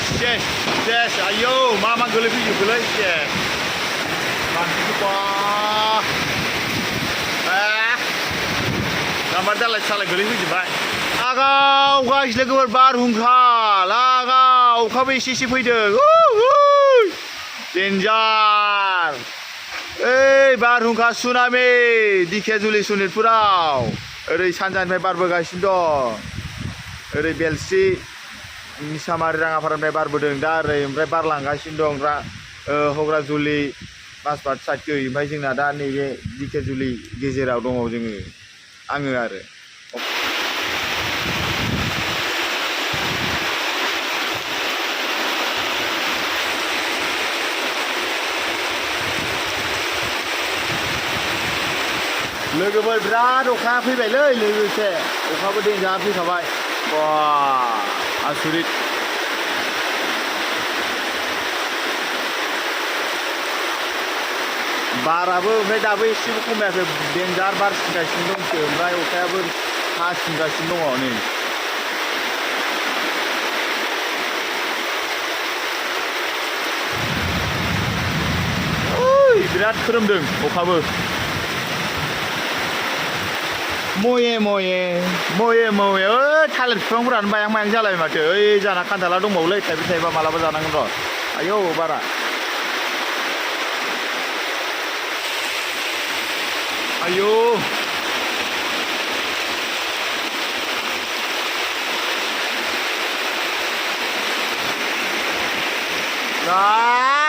सेस आयौ मा गोलैफैजोबखोलै सेस बांसिनबा गाम्बारि दालाय सालाय गोलैफैजोबबाय लागाव गाइस लोगोफोर बारहुंखा लागाव अखाबो एसे फैदों डेन्जार ओइ बारहुंखा सुनामि दिकेजुलि सनितपुराव ओरै सानजानिफ्राय बारबोगासिनो दं ओरै बेलस्रि मिसामारि राङापारानिफ्राय बारबोदों दा ओरै ओमफ्राय बारलांगासिनो दं हग्राजुलि माजबाद साइडखै ओमफ्राय जोंना दा नैबे दिकेजुलि गेजेराव दङ आङो आरो लोगोफोर बिराद अखा फैबायलै लोगोसे अखाबो डेन्जार फैखाबाय बा आसुरित बाराबो ओमफ्राय दाबो एसेबो खमायाखै डेन्जार बारसिनगासिनो दंसो ओमफ्राय अखायाबो हासिनगासिनो दङ नै बिराद खोरोमदों अखाबो मये थालिर बिफांफोरानो बायां मायां जालायबाय माथो ओइ जाना खान्थाला दंबावोलै थाइबा मालाबा जानांगोन र' आयौ बारा आयौ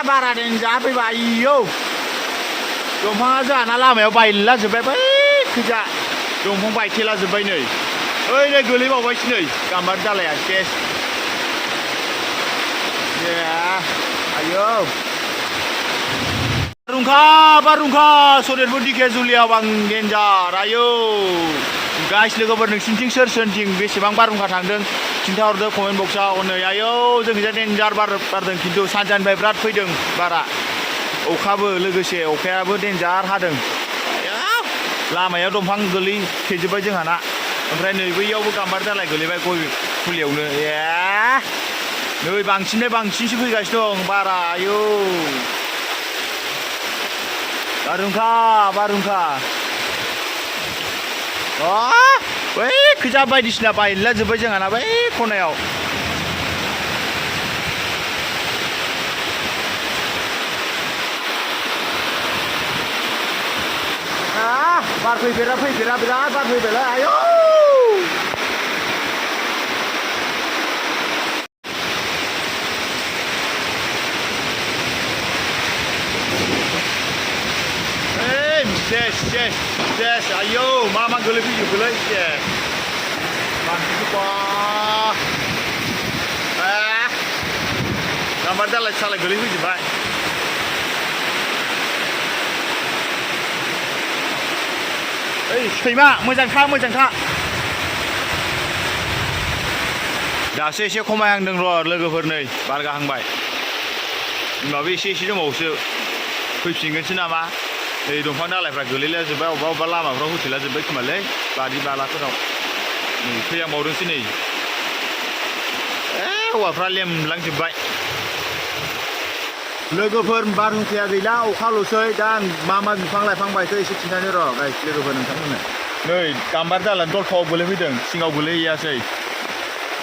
बारा डेन्जार फैबाय आयौ दंफाङा जाना लामायाव बायलाजोब्बाय बै खोजा दंफां बायथेला जोब्बाय नै ओइ नै गोलैबावबायसो नै गाम्बारि दालाया सेस आयौ बारहुंखा सनितपुर दिकेजुलियाव आं डेन्जार आयौ गाइस लोगोफोर नोंसिनिथिं सोरथिं बेसेबां बारहुंखा थांदों खिन्थाहरदो कमेन्ट बक्सआव नै आयौ जोंनिजा डेन्जार बारदों खिन्थु सानजानिफ्राय बिराद फैदों बारा अखाबो लोगोसे अखायाबो डेन्जार हादों लामायाव दंफां गोलैथेजोब्बाय जोंहाना ओमफ्राय नै बैयावबो गाम्बारि दालाय गोलैबाय गय फुलियावनो नै बांसिननिफ्राय बांसिनसो फैगासिनो दं बारा आयौ बारहुंखा बै खोजा बायदिसिना बायलाजोब्बाय जोंहाना बै खनायाव बार फैफेरा बिराद बार फैबायलै आयौ सेस आयौ मा गोलैफैजोबखोलै सेस बांसिनबा गाम्बारि दालाय सालाय गोलैफैजोबबाय ओइ सैमा मोजां था दासो एसे खमायहांदों र' लोगोफोर नै बार गाहांबाय होनबाबो एसे दंबावोसो फैफिनगोनसो नामा नै दंफां दालायफ्रा गोलैलाजोब्बाय अबेबा लामाफ्राव होथेलाजोब्बाय खोमालै बारि बालाफोराव नै फैहांबावदोंसो नै हौवाफ्रा लेमलांजोब्बाय लोगोफोर बारहुंखाया गैला अखाल'सै दा आं मा बिफां लाइफां बायखो एसे खिन्थानो र' गाइस लोगोफोर नोंथांमोननो नै गाम्बारि दालाय दलथाव गोलैफैदों सिङाव गोलैहैयासै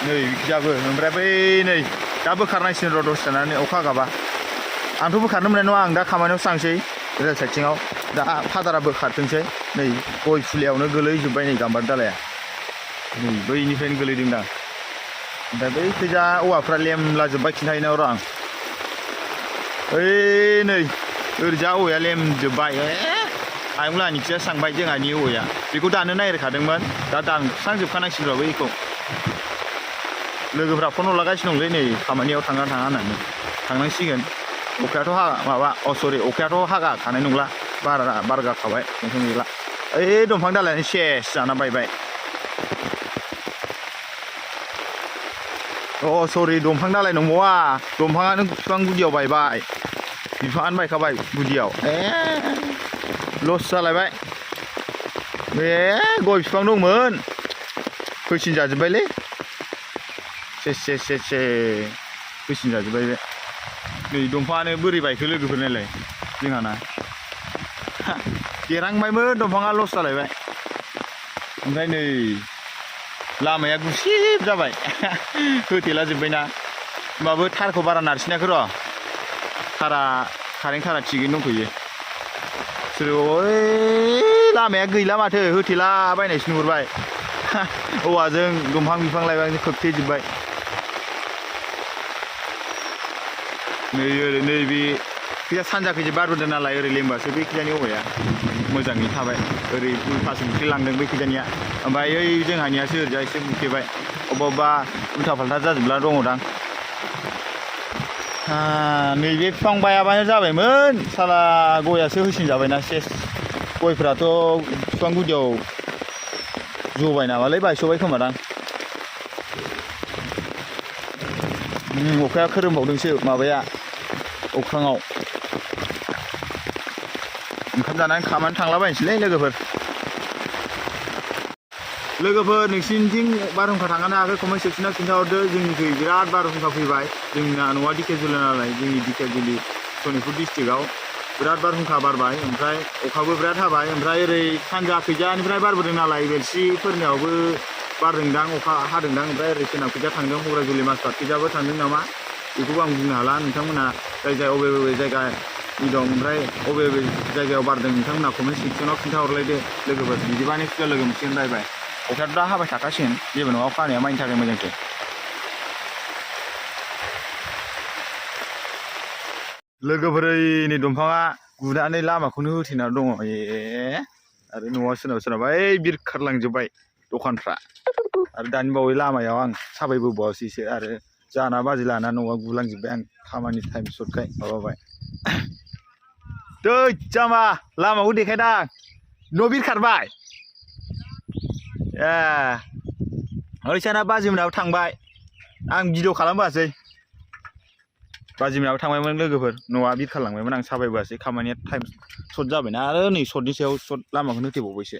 नै बिखिजाबो ओमफ्राय बै नै दा बोखारनांसिगोन र' दसे थानानै अखा हागाबा आंथ' बोखारनो मोननाय नङा आं दा खामानियाव थांसै रेल साइडथिङाव दा फादारा बोखारथोंसै नै गय फुलियावनो गोलैजोब्बाय नै गाम्बारि दालाया नै बैनिफ्रायनो गोलैदों दा ओमफ्राय बै खोजा औवाफ्रा लेमलाजोब्बाय खिन्थाहैनांगौ र' आं ओइ नै ओरैजा औवाया लेमजोब्बाय आयंलानिखिजा सांबाय जोंहानि औवाया बेखौ दानो नागिरखादोंमोन दा दानस्रांजोबखानांसिगोन र' बैखौ लोगोफ्रा फन हरलागासिनो दंलै नै खामानियाव थाङा होननानै थांनांसिगोन अखायाथ' अखायाथ' हागाखानाय नंला बार गाखाबाय टेनसन गैला ओइ दंफां दालायानो सेस जाना बायबाय सरि दंफां दालाय नंबावा दंफाङानो बिफां गुदियाव बायबाय बिफाङानो बायखाबाय गुदियाव लस जालायबाय बे गय बिफां दंमोन फैसिन जाजोब्बायलै से होसिनजाजोब्बाय बे नै दंफाङानो बोरै बायखो लोगोफोर नायलाय जोंहाना देरहांबायमोन दंफाङा लस जालायबाय ओमफ्राय नै लामाया गुसेब जाबाय होथेला जोब्बायना होमबाबो थारखौ बारा नारसिनाखै र' थारा कारेन्ट थारा थिगैनो दंथ'यो ओइ लामाया गैला माथो होथेला बायनायसो नुहुरबाय औवाजों दंफां बिफां लाइफांजों खोबथेजोब्बाय नैबे खैजा सानजाखैसो बारबोदों नालाय ओरै लेमबासो बे खैजानि औवाया मोजाङै थाबाय ओरै उल्थासो बुफ्लेलांदों बै खैजानिया ओमफ्राय ओइ जोंहानियासो ओरैजाय एसे बुफ्लेबाय अबेबा उल्था फाल्था जाजोबला दङदां नैबे बिफां बायाबानो जाबायमोन साला गयासो होसिनजाबायना सेस गयफ्राथ' बिफां गुदियाव जबाय नामालै बायस'बाय खोमादां अखाया खोरोमबावदोंसो माबाया अख्राङाव ओंखाम जानानै खामानि थांलाबायनोसैलै लोगोफोर नोंसिनिथिं बारहुंखा थांनो हायाखै कमेन्ट सेक्सनाव खिन्थाहरदो जोंनिखै बिराद बारहुंखा फैबाय जोंना न'आ दिकेजुलि नालाय जोंनि दिकेजुलि सनितपुर डिस्ट्रिक्टआव बिराद बारहुंखा बारबाय ओमफ्राय अखाबो बिराद हाबाय ओमफ्राय ओरै सानजा खैजानिफ्राय बारबोदों नालाय बेलसिफोरनियावबो बारदोंदां अखा हादोंदां ओमफ्राय ओरै सोनाब खैजा थांदों हराइजुलि माजबाद खैजाबो थांदों नामा बेखौबो आं बुंनो हाला नोंथांमोना जाय बबे जायगानि दं ओमफ्राय बबे जायगायाव बारदों नोंथांमोना कमेन्ट सेक्सनाव खिन्थाहरलायदो लोगोफोर बिदिबा नेक्स्ट लोगो मोनसिगोन बाय अखायाथ' दा हाबाय थाखासिगोन जेबो नङा अखा हानाया माइनि थाखाय मोजांसो लोगोफोर नै दंफाङा गुनानै लामाखौनो होथेना दङ आरो न'आ सोरनाबा ओइ बिरखारलांजोब्बाय दखानफ्रा आरो दानि बावै लामायाव आं साबायबोबावासैसो आरो जाना बाजि लाना न'आ गुलांजोब्बाय आं खामानि टाइम सर्टखाय माबाबाय दै जामा लामाखौ देखायदां न' बिरखारबाय ओइसाना बाजिमोनाबो थांबाय आं भिडिअ खालामबोआसै बाजिमोनाबो थांबायमोन लोगोफोर न'आ बिरखारलांबायमोन आं साबायबोआसै खामानिया टाइम सर्ट जाबायना आरो नै सर्टनि सायाव सर्ट लामाखौनो होथेबावबायसो